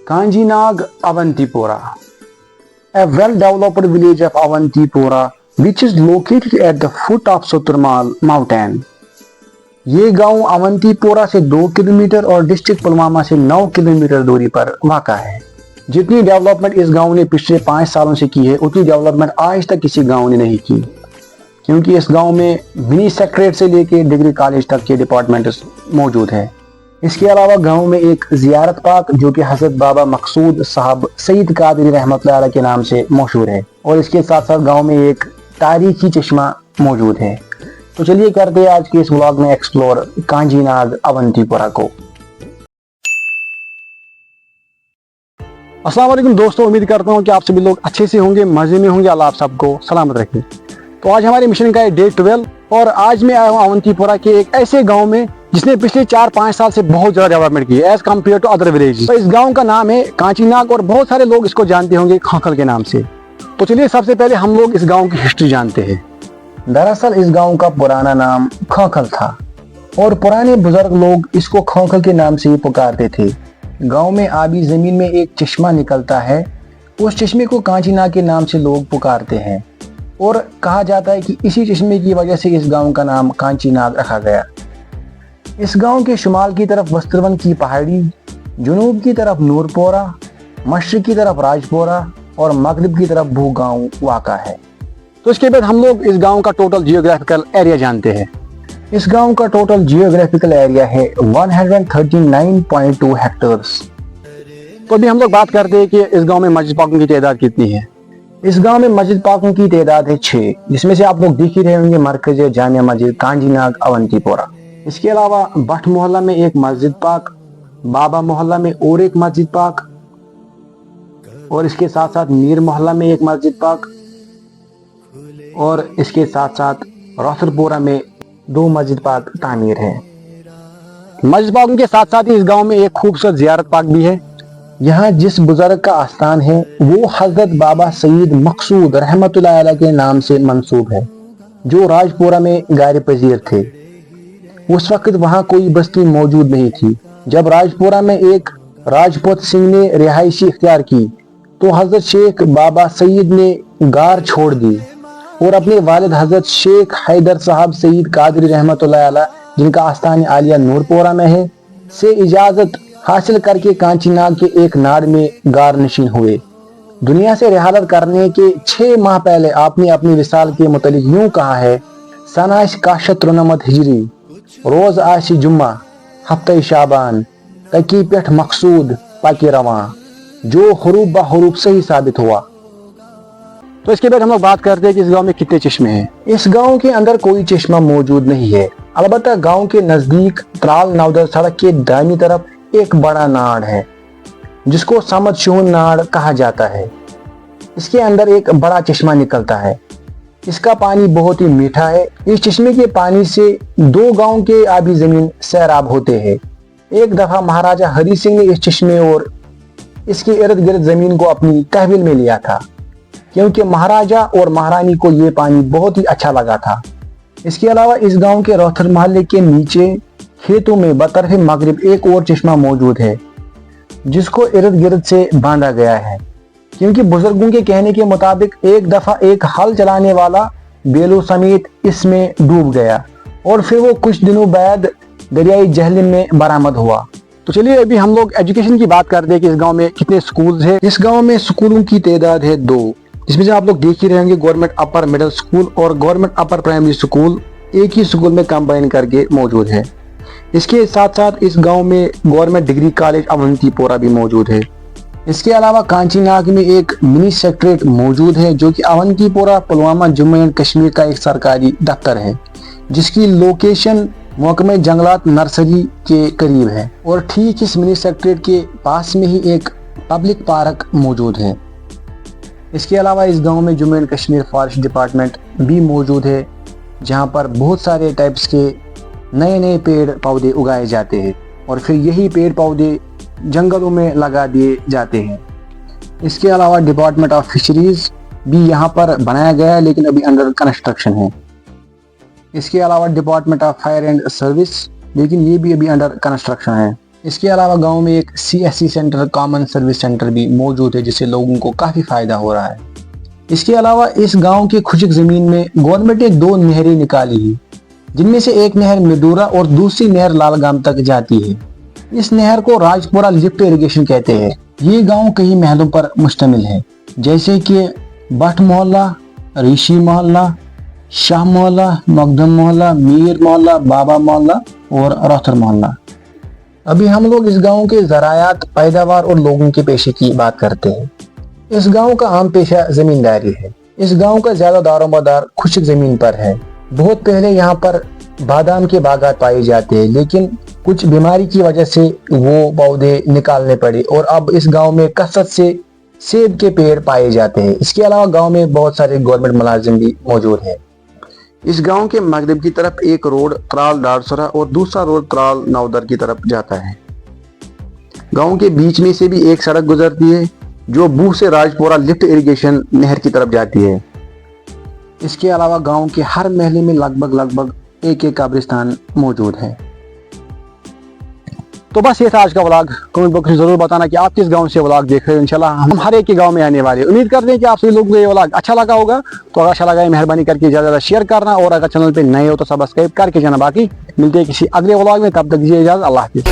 Kanjinag, Avantipura, a well-developed village of Avantipura, which is located at the foot of Suturmal mountain. ये गांव अवंतीपोरा से 2 kilometre और district Pulwama से 9 kilometre दूरी पर वाक़ा है। जितनी डेवलपमेंट इस गांव ने पिछले 5 सालों से की है, उतनी डेवलपमेंट आज तक किसी गांव ने नहीं की, क्योंकि इस गांव में मिनी सेक्रेटरीट से लेके डिग्री कॉलेज तक के डिपार्टमेंट मौजूद है। इसके अलावा गांव में एक ज़ियारत पार्क जो कि हज़रत बाबा मकसूद साहब सईद कादरी रहमतुल्लाह अलैह के नाम से मशहूर है, और इसके साथ साथ गांव में एक तारीखी चश्मा मौजूद है। तो चलिए करते हैं आज के इस व्लॉग में एक्सप्लोर कांजीनाग अवंतीपुरा को। अस्सलाम वालेकुम दोस्तों, उम्मीद करता हूँ कि आप सभी लोग अच्छे से होंगे, मजे में होंगे। अल्लाह आप सबको सलामत रखे। तो आज हमारे मिशन का है डे 12 और आज मैं आया हूँ अवंतीपुरा के एक ऐसे गांव में जिसने पिछले 4-5 साल से बहुत ज्यादा डेवलपमेंट की है as compare to other village. तो इस गांव का नाम है कांचीनाग और बहुत सारे लोग इसको जानते होंगे खोखल के नाम से। तो चलिए सबसे पहले हम लोग इस गांव की हिस्ट्री जानते हैं। दरअसल इस गांव का पुराना नाम खोखल था और पुराने बुजुर्ग लोग इसको खोखल के नाम से ही पुकारते थे। गांव में आबी जमीन में एक चश्मा निकलता है, उस चश्मे को कांचीनाग के नाम से लोग पुकारते हैं और कहा जाता है कि इसी चश्मे की वजह से इस गांव का नाम कांचीनाग रखा गया। इस गांव के शुमाल की तरफ वस्त्रवन की पहाड़ी, जुनूब की तरफ नूरपोरा, मशरिक की तरफ राजपोरा और मगरिब की तरफ भू गांव वाक़ा है। तो इसके बाद हम लोग इस गांव का टोटल जियोग्राफिकल एरिया जानते हैं। इस गांव का टोटल जियोग्राफिकल एरिया है 139.2 हेक्टेयर्स। तो अभी हम लोग बात करते हैं कि इस गांव में मस्जिद पाकों की तादाद कितनी है। इस गांव में मस्जिद पाकों की तादाद है 6, जिसमें से आप लोग देख ही रहे होंगे मरकज जामिया मस्जिद कांजीनाग अवंतीपोरा। इसके अलावा भट्ट मोहल्ला में एक मस्जिद पाक, बाबा मोहल्ला में और एक मस्जिद पाक, और इसके साथ साथ मीर मोहल्ला में एक मस्जिद पाक, और इसके साथ साथ रोसरपोरा में 2 मस्जिद पाक तामीर है। मस्जिद पाकों के साथ साथ ही इस गांव में एक खूबसूरत ज़ियारत पाक भी है। यहाँ जिस बुजुर्ग का आस्थान है वो हजरत बाबा सईद मकसूद रहमतुल्लाह अलैह के नाम से मंसूब है, जो राजपोरा में गार पजीर थे। उस वक्त वहाँ कोई बस्ती मौजूद नहीं थी। जब राजपोरा में एक राजपूत सिंह ने रिहाइशी इख्तियार की तो हजरत शेख बाबा सईद ने गार छोड़ दी और अपने वालिद हजरत शेख हैदर साहब सईद कादरी रहमतुल्लाह अलैह, जिनका आस्थान आलिया नूरपोरा में है, से इजाजत हासिल करके कांचीनाग के एक नाड़ में गार नशीन हुए। दुनिया से रिहालत करने के 6 माह पहले आपने अपनी विसाल के मुतालिक यूं कहा है, सनाश काशत्रनमत हिजरी, रोज आशी जुम्मा, हफ्ते शाबान, तकी पेठ मकसूद पाकि रवां, जो हरूफ ब हरूफ सही साबित हुआ। तो इसके बाद हम लोग बात करते हैं कि इस गांव में कितने चश्मे हैं। इस गांव के अंदर कोई चश्मा मौजूद नहीं है, अलबत्ता गांव के नजदीक त्राल नवदर सड़क के दाहिनी तरफ एक बड़ा नाड़ है जिसको समद शून नाड़ कहा जाता है। इसके अंदर एक बड़ा चश्मा निकलता है। इसका पानी बहुत ही मीठा है। इस चश्मे के पानी से 2 गांव के आबी जमीन सैराब होते हैं। एक दफा महाराजा हरि सिंह ने इस चश्मे और इसके इर्द गिर्द जमीन को अपनी तहवील में लिया था, क्योंकि महाराजा और महारानी को ये पानी बहुत ही अच्छा लगा था। इसके अलावा इस गांव के रोथर मोहल्ले के नीचे खेतों में बतरफ मगरिब एक और चश्मा मौजूद है जिसको इर्द गिर्द से बांधा गया है, क्योंकि बुजुर्गों के कहने के मुताबिक एक दफा एक हल चलाने वाला बेलों समेत इसमें डूब गया और फिर वो कुछ दिनों बाद दरियाई जहलम में बरामद हुआ। तो चलिए अभी हम लोग एजुकेशन की बात करते हैं कि इस गांव में कितने स्कूल्स हैं। इस गांव में स्कूलों की तादाद है 2, जिसमें से आप लोग देख ही रहेंगे गवर्नमेंट अपर मिडिल स्कूल और गवर्नमेंट अपर प्राइमरी स्कूल एक ही स्कूल में कंबाइन करके मौजूद है। इसके साथ साथ इस गांव में गवर्नमेंट डिग्री कॉलेज अवंतीपोरा भी मौजूद है। इसके अलावा कांचीनाग में एक मिनी सेक्रेटरीट मौजूद है जो कि अवंतीपोरा पुलवामा जम्मू एंड कश्मीर का एक सरकारी दफ्तर है, जिसकी लोकेशन महकमे जंगलात नर्सरी के करीब है, और ठीक इस मिनी सेक्रेटरीट के पास में ही एक पब्लिक पार्क मौजूद है। इसके अलावा इस गांव में Jammu and Kashmir forest department भी मौजूद है, जहां पर बहुत सारे टाइप्स के नए नए पेड़ पौधे उगाए जाते हैं और फिर यही पेड़ पौधे जंगलों में लगा दिए जाते हैं। इसके अलावा डिपार्टमेंट ऑफ फिशरीज भी यहाँ पर बनाया गया है, लेकिन अभी अंडर कंस्ट्रक्शन है। इसके अलावा department of fire and service, लेकिन ये भी अभी अंडर कंस्ट्रक्शन है। اس کے علاوہ گاؤں میں ایک CSC centre common service centre بھی موجود ہے جس سے لوگوں کو کافی فائدہ ہو رہا ہے۔ اس کے علاوہ اس گاؤں کی خشک زمین میں گورنمنٹ نے 2 نہریں نکالی ہیں جن میں سے ایک نہر میدورا اور دوسری نہر لال گام تک جاتی ہے۔ اس نہر کو راج پورہ لفٹ اریگیشن کہتے ہیں۔ یہ گاؤں کئی محلوں پر مشتمل ہے جیسے کہ بٹ محلہ، ریشی محلہ، شاہ محلہ، مقدم محلہ، میر محلہ، بابا محلہ اور روتھر محلہ۔ ابھی ہم لوگ اس گاؤں کے زراعت، پیداوار اور لوگوں کے پیشے کی بات کرتے ہیں۔ اس گاؤں کا عام پیشہ زمینداری ہے۔ اس گاؤں کا زیادہ دار و مدار خشک زمین پر ہے۔ بہت پہلے یہاں پر بادام کے باغات پائے جاتے ہیں لیکن کچھ بیماری کی وجہ سے وہ پودے نکالنے پڑے اور اب اس گاؤں میں کثرت سے سیب کے پیڑ پائے جاتے ہیں۔ اس کے علاوہ گاؤں میں بہت سارے گورنمنٹ ملازم بھی موجود ہیں۔ اس گاؤں کے مغرب کی طرف ایک روڈ ترال ڈارسرا اور دوسرا روڈ ترال نودر کی طرف جاتا ہے۔ گاؤں کے بیچ میں سے بھی ایک سڑک گزرتی ہے جو بوہ سے راج پورہ لفٹ اریگیشن نہر کی طرف جاتی ہے۔ اس کے علاوہ گاؤں کے ہر محلے میں لگ بھگ ایک قبرستان موجود ہے۔ تو بس یہ تھا آج کا ولاگ۔ کمنٹ باکس میں ضرور بتانا کہ آپ کس گاؤں سے ولاگ دیکھ رہے ہو۔ انشاءاللہ ہم ہر ایک کے گاؤں میں آنے والے ہیں۔ امید کرتے ہیں کہ آپ سبھی لوگوں کو یہ ولاگ اچھا لگا ہوگا۔ تو اگر اچھا لگا ہے مہربانی کر کے زیادہ شیئر کرنا اور اگر چینل پہ نئے ہو تو سبسکرائب کر کے جانا۔ باقی ملتے ہیں کسی اگلے ولاگ میں، تب تک دیجیے اجازت۔ اللہ حافظ۔